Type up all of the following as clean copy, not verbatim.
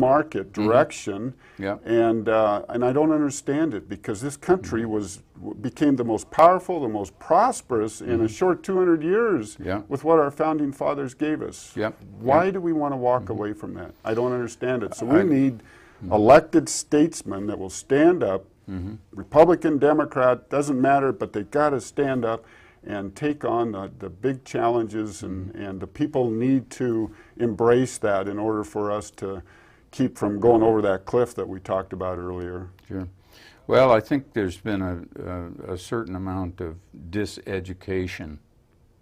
market direction, Yeah. and I don't understand it, because this country became the most powerful, the most prosperous in a short 200 years Yeah. with what our founding fathers gave us. Yeah. Why do we want to walk away from that? I don't understand it. So we need elected statesmen that will stand up, Republican, Democrat, doesn't matter, but they got to stand up and take on the big challenges, and the people need to embrace that in order for us to keep from going over that cliff that we talked about earlier. Sure. Well, I think there's been a certain amount of diseducation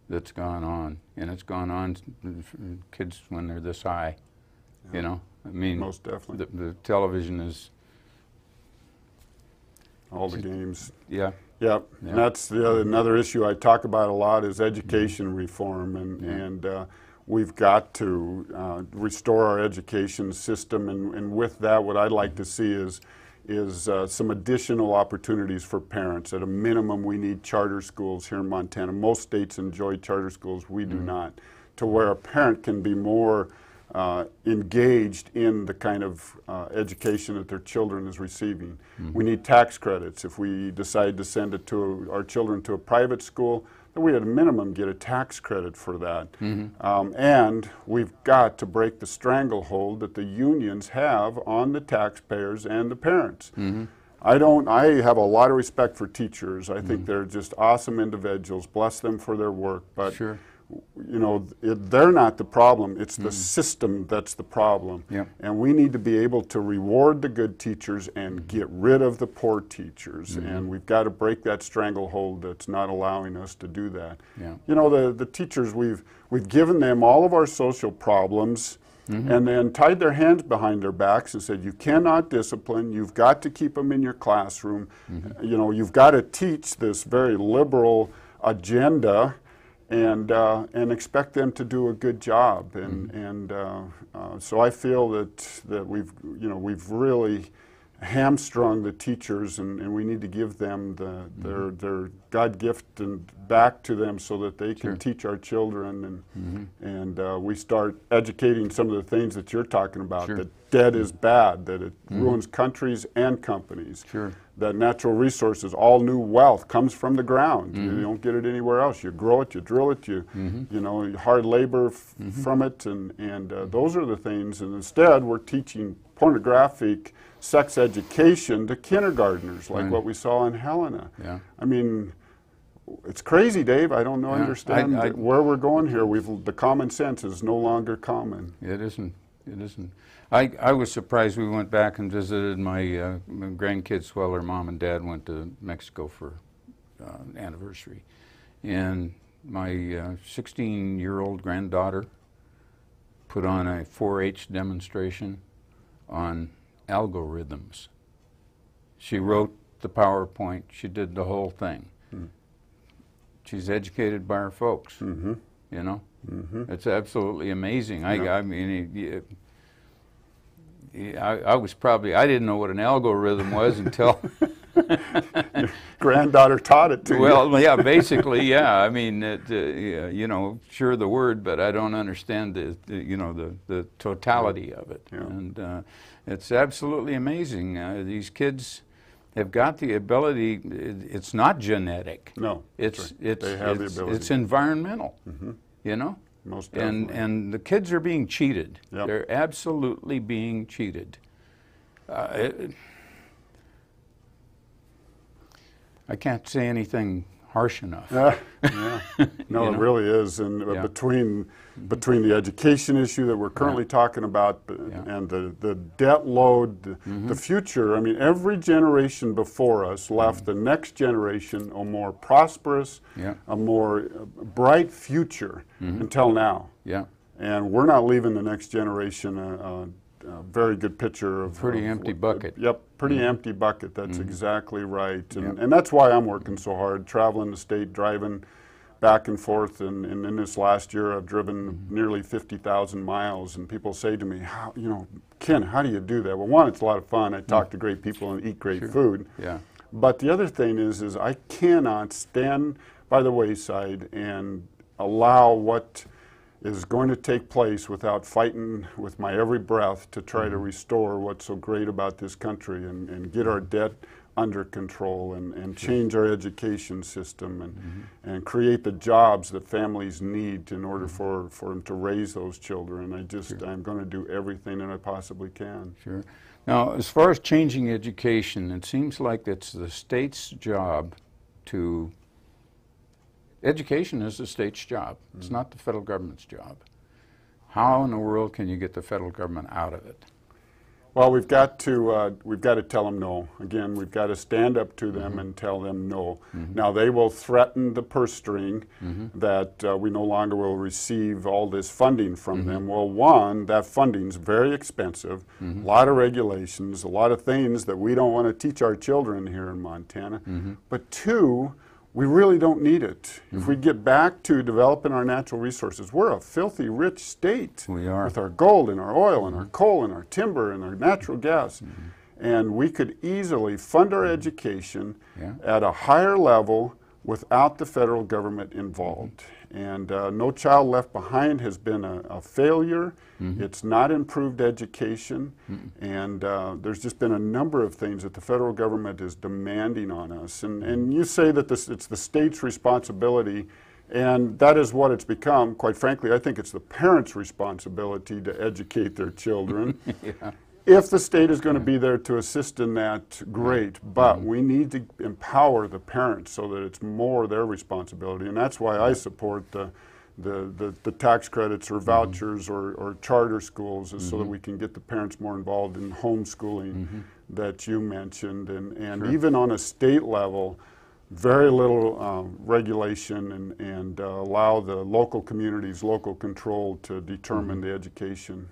that's gone on, and it's gone on kids when they're this high, you know? I mean, Most definitely. the television is... All the games. Yeah. Yep, Yeah. and that's another issue I talk about a lot is education reform, and we've got to restore our education system, and with that, what I'd like to see is some additional opportunities for parents. At a minimum, we need charter schools here in Montana. Most states enjoy charter schools, we do not, to where a parent can be more engaged in the kind of education that their children is receiving. We need tax credits. If we decide to send our children to a private school, then we at a minimum get a tax credit for that. And we've got to break the stranglehold that the unions have on the taxpayers and the parents. I have a lot of respect for teachers. I think they're just awesome individuals. Bless them for their work. But Sure. you know, they're not the problem. It's the system that's the problem. Yeah. And we need to be able to reward the good teachers and get rid of the poor teachers. And we've got to break that stranglehold that's not allowing us to do that. Yeah. You know, the teachers, we've given them all of our social problems, and then tied their hands behind their backs and said, you cannot discipline, you've got to keep them in your classroom. You know, you've got to teach this very liberal agenda, and expect them to do a good job, and so I feel that we've really hamstrung the teachers, and we need to give them their God gift and back to them so that they can teach our children, and we start educating some of the things that you're talking about. That debt is bad, that it ruins countries and companies. That natural resources, all new wealth comes from the ground. You don't get it anywhere else. You grow it, you drill it, you know, hard labor from it, and those are the things. And instead, we're teaching pornographic sex education to kindergartners, like what we saw in Helena. I mean, it's crazy, Dave. I don't understand where we're going here. The common sense is no longer common. It isn't. It isn't. I was surprised. We went back and visited my grandkids while their mom and dad went to Mexico for an anniversary. And my 16-year-old granddaughter put on a 4-H demonstration on algorithms. She wrote the PowerPoint. She did the whole thing. She's educated by her folks, you know? It's absolutely amazing. I mean, I was probably, I didn't know what an algorithm was until... Your granddaughter taught it to you. Well, yeah, basically, yeah. I mean, you know, sure the word, but I don't understand you know, the totality of it. And it's absolutely amazing. These kids have got the ability. It's not genetic. No, they have the ability. It's environmental. You know. Most definitely. And the kids are being cheated. They're absolutely being cheated. I can't say anything harsh enough. No, know? It really is. And between the education issue that we're currently talking about and the debt load, the future, I mean, every generation before us left the next generation a more prosperous, a more bright future until now. And we're not leaving the next generation a very good picture of... Pretty empty bucket. Yep, pretty empty bucket. That's exactly right. And that's why I'm working so hard, traveling the state, driving back and forth. And in this last year, I've driven nearly 50,000 miles. And people say to me, you know, Ken, how do you do that? Well, one, it's a lot of fun. I talk to great people and eat great food. But the other thing is I cannot stand by the wayside and allow what is going to take place without fighting with my every breath to try to restore what's so great about this country and get our debt under control and change our education system and create the jobs that families need in order for them to raise those children. I'm going to do everything that I possibly can. Sure. Now, as far as changing education, it seems like it's the state's job to... Education is the state's job. It's not the federal government's job. How in the world can you get the federal government out of it? Well, we've got to tell them no. Again, we've got to stand up to them and tell them no. Now, they will threaten the purse string that we no longer will receive all this funding from them. Well, one, that funding's very expensive, a lot of regulations, a lot of things that we don't want to teach our children here in Montana. But two, we really don't need it. If we get back to developing our natural resources, we're a filthy rich state. We are. With our gold and our oil and our coal and our timber and our natural gas. And we could easily fund our education at a higher level without the federal government involved. And No Child Left Behind has been a failure. It's not improved education. And there's just been a number of things that the federal government is demanding on us. And you say that it's the state's responsibility, and that is what it's become. Quite frankly, I think it's the parents' responsibility to educate their children. If the state is going to be there to assist in that, great, but we need to empower the parents so that it's more their responsibility, and that's why I support the tax credits or vouchers or charter schools, is so that we can get the parents more involved in homeschooling that you mentioned, and even on a state level, very little regulation and allow the local communities, local control to determine the education.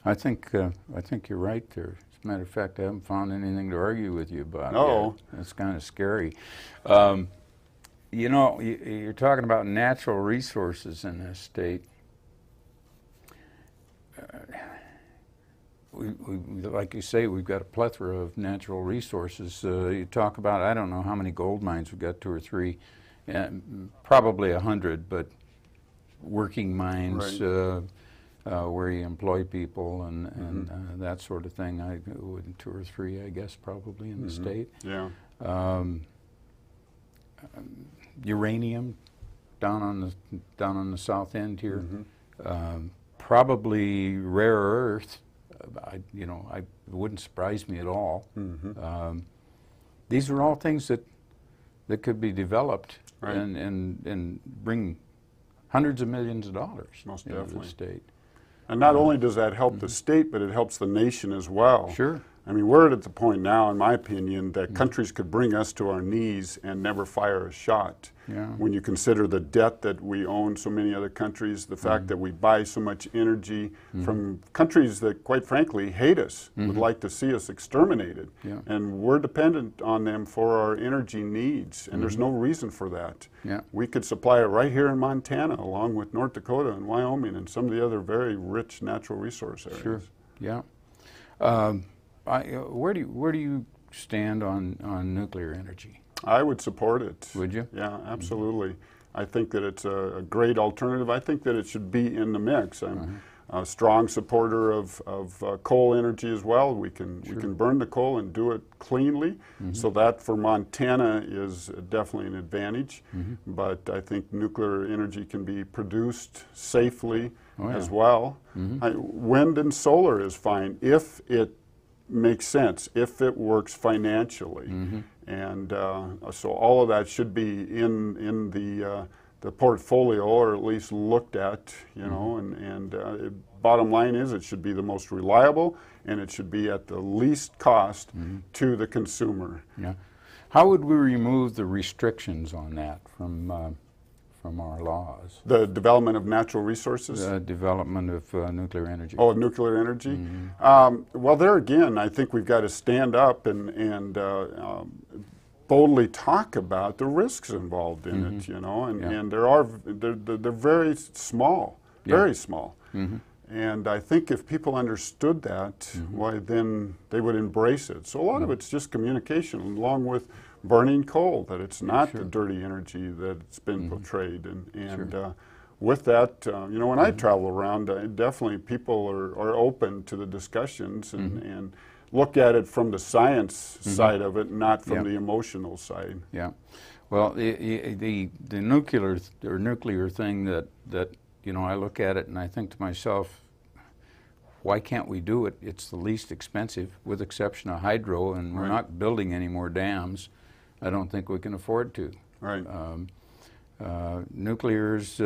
I think you're right there. As a matter of fact, I haven't found anything to argue with you about. No. Yet. That's kind of scary. You know, you're talking about natural resources in this state. Like you say, we've got a plethora of natural resources. You talk about, I don't know how many gold mines we've got, 2 or 3, probably 100, but working mines. Right. Where you employ people and that sort of thing. 2 or 3, I guess, probably in the state. Yeah. Uranium down on the south end here. Probably rare earth. It wouldn't surprise me at all. These are all things that could be developed and bring hundreds of millions of dollars into the state. And not only does that help the state, but it helps the nation as well. Sure. I mean, we're at the point now, in my opinion, that countries could bring us to our knees and never fire a shot. Yeah. When you consider the debt that we own so many other countries, the fact that we buy so much energy from countries that, quite frankly, hate us, would like to see us exterminated. Yeah. And we're dependent on them for our energy needs, and there's no reason for that. Yeah. We could supply it right here in Montana, along with North Dakota and Wyoming and some of the other very rich natural resource areas. Sure. Yeah. Where do you stand on nuclear energy? I would support it. Would you? Yeah, absolutely. I think that it's a great alternative. I think that it should be in the mix. I'm a strong supporter of coal energy as well. We can burn the coal and do it cleanly, so that for Montana is definitely an advantage. But I think nuclear energy can be produced safely as well. Wind and solar is fine if it makes sense, if it works financially. And so all of that should be in the portfolio, or at least looked at, you know, and bottom line is it should be the most reliable, and it should be at the least cost to the consumer. Yeah. How would we remove the restrictions on that from our laws? The development of natural resources? The development of nuclear energy. Oh, nuclear energy? Well, there again, I think we've got to stand up and boldly talk about the risks involved in it, you know, and they're very small, very small. And I think if people understood that, why then they would embrace it. So a lot of it's just communication, along with burning coal, that it's not the dirty energy that it's been portrayed. And with that, you know, when I travel around, definitely people are open to the discussions and look at it from the science side of it, not from the emotional side. Yeah. Well, the nuclear thing that you know, I look at it and I think to myself, why can't we do it? It's the least expensive, with exception of hydro, and we're not building any more dams. I don't think we can afford to. Right. Nuclear's